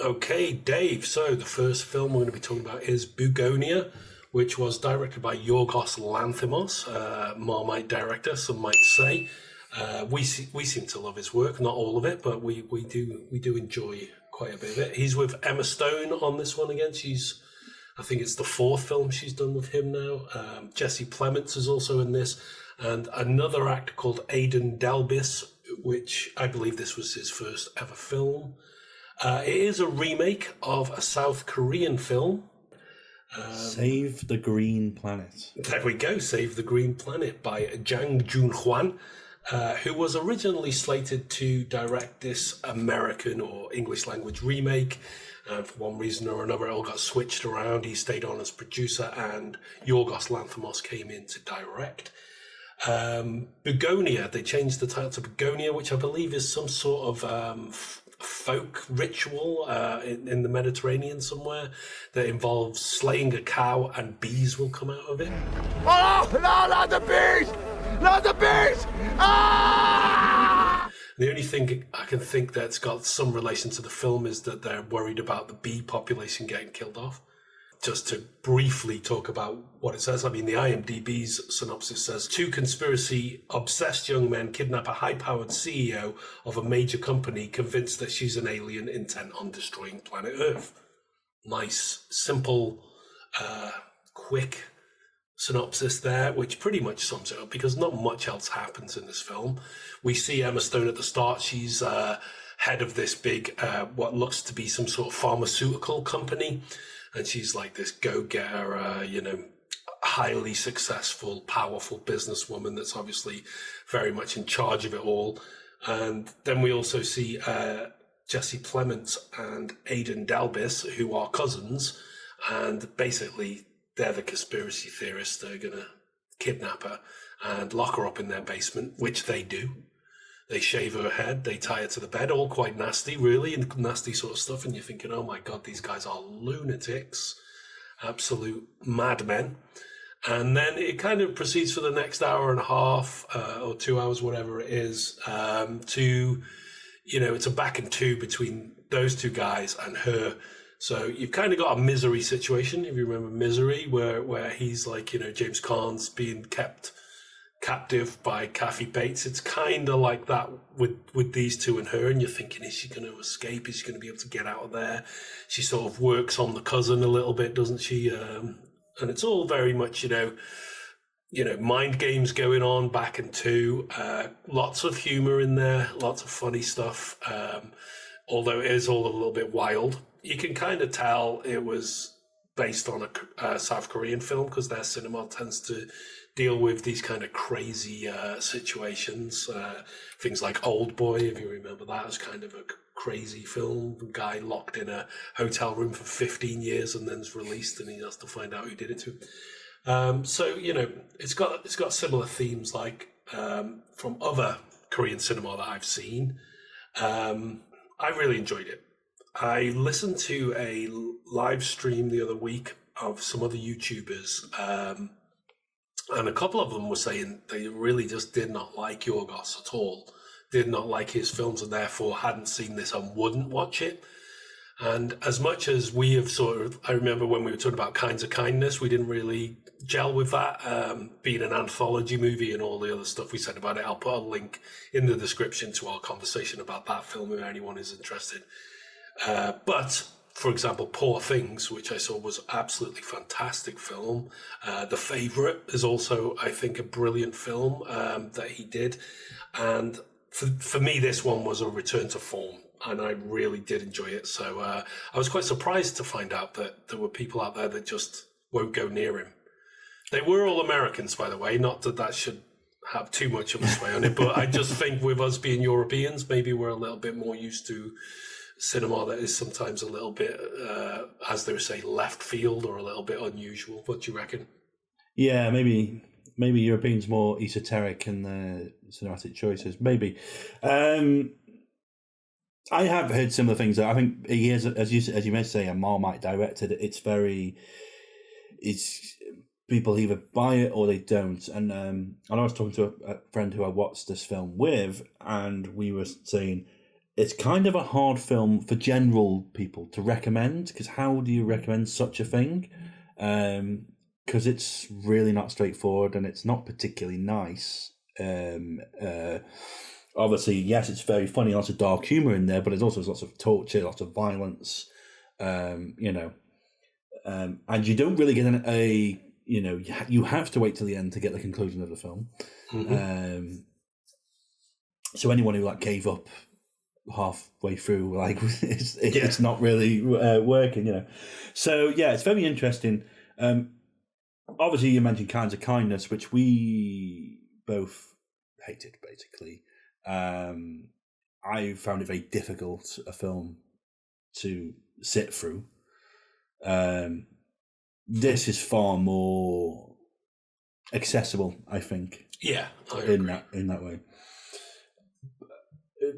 Okay, Dave. So the first film we're going to be talking about is Bugonia, which was directed by Yorgos Lanthimos, Marmite director, some might say. We seem to love his work, not all of it, but we do enjoy quite a bit of it. He's with Emma Stone on this one again. I think it's the fourth film she's done with him now. Jesse Plemons is also in this, and another actor called Aidan Delbis, which I believe this was his first ever film. It is a remake of a South Korean film. Save the Green Planet. There we go, Save the Green Planet by Jang Joon-hwan, who was originally slated to direct this American or English language remake. For one reason or another, it all got switched around. He stayed on as producer, and Yorgos Lanthimos came in to direct. Bugonia, they changed the title to Bugonia, which I believe is some sort of folk ritual in the Mediterranean somewhere that involves slaying a cow and bees will come out of it. Oh, no, not the bees! Not the bees! Ah! The only thing I can think that's got some relation to the film is that they're worried about the bee population getting killed off. Just to briefly talk about what it says, I mean, the IMDb's synopsis says, two conspiracy-obsessed young men kidnap a high-powered CEO of a major company convinced that she's an alien intent on destroying planet Earth. Nice, simple, quick synopsis there, which pretty much sums it up because not much else happens in this film. We see Emma Stone at the start. She's head of this big, what looks to be some sort of pharmaceutical company. And she's like this go-getter, highly successful, powerful businesswoman that's obviously very much in charge of it all. And then we also see Jesse Plemons and Aidan Delbis, who are cousins. And basically, they're the conspiracy theorists. They're going to kidnap her and lock her up in their basement, which they do. They shave her head, they tie her to the bed, all quite nasty, really, and nasty sort of stuff. And you're thinking, oh my God, these guys are lunatics, absolute madmen. And then it kind of proceeds for the next hour and a half or 2 hours, whatever it is, it's a back and two between those two guys and her. So you've kind of got a Misery situation, if you remember Misery, where he's like, James Caan's being kept captive by Kathy Bates. It's kind of like that with these two and her, and you're thinking, is she going to escape? Is she going to be able to get out of there? She sort of works on the cousin a little bit, doesn't she? And it's all very much, mind games going on back and two. Lots of humor in there, lots of funny stuff. Although it is all a little bit wild. You can kind of tell it was based on a South Korean film because their cinema tends to deal with these kind of crazy situations. Things like Old Boy, if you remember that, was kind of a crazy film. A guy locked in a hotel room for 15 years and then's released and he has to find out who did it to him. It's got similar themes like from other Korean cinema that I've seen. I really enjoyed it. I listened to a live stream the other week of some other YouTubers, and a couple of them were saying they really just did not like Yorgos at all, did not like his films, and therefore hadn't seen this and wouldn't watch it. And as much as we have I remember when we were talking about Kinds of Kindness, we didn't really gel with that, being an anthology movie and all the other stuff we said about it. I'll put a link in the description to our conversation about that film if anyone is interested. But, for example, Poor Things, which I saw was absolutely fantastic film. The Favourite is also, I think, a brilliant film that he did. And for me, this one was a return to form. And I really did enjoy it. So I was quite surprised to find out that there were people out there that just won't go near him. They were all Americans, by the way. Not that that should have too much of a sway on it. But I just think with us being Europeans, maybe we're a little bit more used to cinema that is sometimes a little bit, as they would say, left field or a little bit unusual. What do you reckon? Yeah, maybe Europeans more esoteric in their cinematic choices. Maybe. I have heard similar things. I think he is, as you may say, a Marmite directed. It's people either buy it or they don't. And I was talking to a friend who I watched this film with, and we were saying it's kind of a hard film for general people to recommend, because how do you recommend such a thing? Because it's really not straightforward and it's not particularly nice. Obviously, yes, it's very funny, lots of dark humor in there, but there's also lots of torture, lots of violence, and you don't really get you have to wait till the end to get the conclusion of the film. Mm-hmm. So anyone who gave up halfway through, it's not really working, So yeah, it's very interesting. Obviously, you mentioned Kinds of Kindness, which we both hated, basically. I found it very difficult a film to sit through. This is far more accessible, I think. Yeah, I agree. in that way.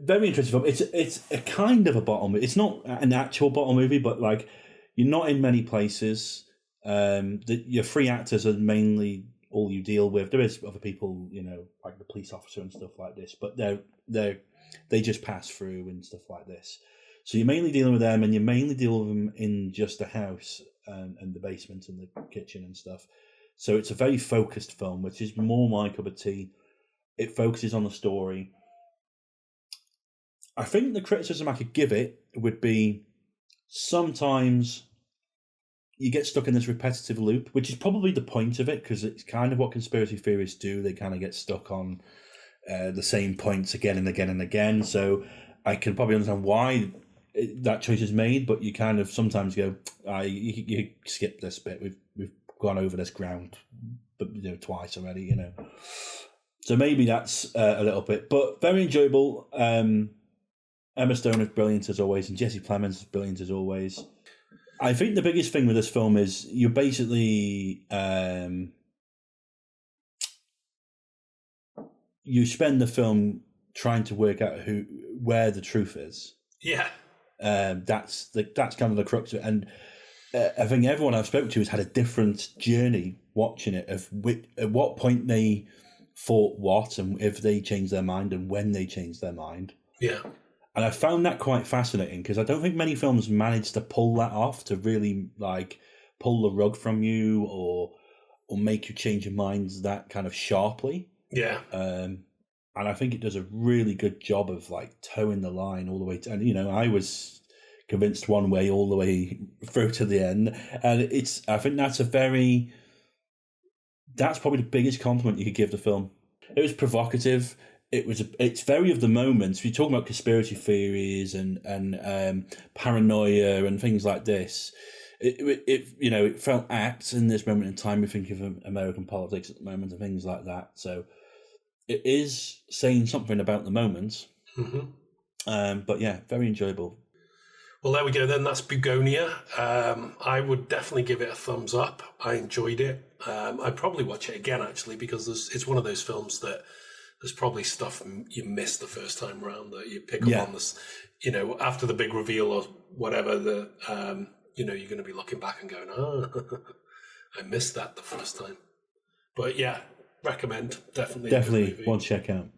Very interesting film. It's a kind of a bottle movie. It's not an actual bottle movie, but you're not in many places. Your three actors are mainly all you deal with. There is other people, like the police officer and stuff like this, but they just pass through and stuff like this. So you're mainly dealing with them, and you mainly deal with them in just the house and the basement and the kitchen and stuff. So it's a very focused film, which is more my cup of tea. It focuses on the story. I think the criticism I could give it would be sometimes you get stuck in this repetitive loop, which is probably the point of it, because it's kind of what conspiracy theorists do. They kind of get stuck on the same points again and again and again. So I can probably understand why that choice is made, but you kind of sometimes go, you skip this bit. We've gone over this ground, but twice already. So maybe that's a little bit, but very enjoyable. Emma Stone is brilliant as always, and Jesse Plemons is brilliant as always. I think the biggest thing with this film is you basically you spend the film trying to work out where the truth is. Yeah, that's kind of the crux of it. And I think everyone I've spoken to has had a different journey watching it of at what point they thought what, and if they changed their mind, and when they changed their mind. Yeah. And I found that quite fascinating, because I don't think many films manage to pull that off, to really pull the rug from you or make you change your minds that kind of sharply. Yeah. And I think it does a really good job of towing the line all the way to, and I was convinced one way all the way through to the end. And I think that's probably the biggest compliment you could give the film. It was provocative. It's very of the moment. If you're talking about conspiracy theories and paranoia and things like this, it felt apt in this moment in time. We think of American politics at the moment and things like that. So it is saying something about the moment. Mm-hmm. But yeah, very enjoyable. Well, there we go then. That's Bugonia. I would definitely give it a thumbs up. I enjoyed it. I'd probably watch it again, actually, because it's one of those films that there's probably stuff you missed the first time around that you pick up on this, after the big reveal or whatever, you're going to be looking back and going, I missed that the first time. But yeah, recommend. Definitely one check out.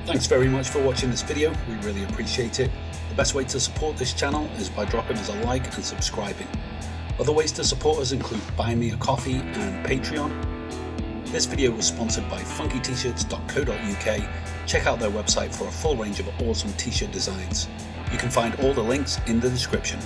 Thanks very much for watching this video. We really appreciate it. The best way to support this channel is by dropping us a like and subscribing. Other ways to support us include buying me a coffee and Patreon. This video was sponsored by funkyt-shirts.co.uk. Check out their website for a full range of awesome t-shirt designs. You can find all the links in the description.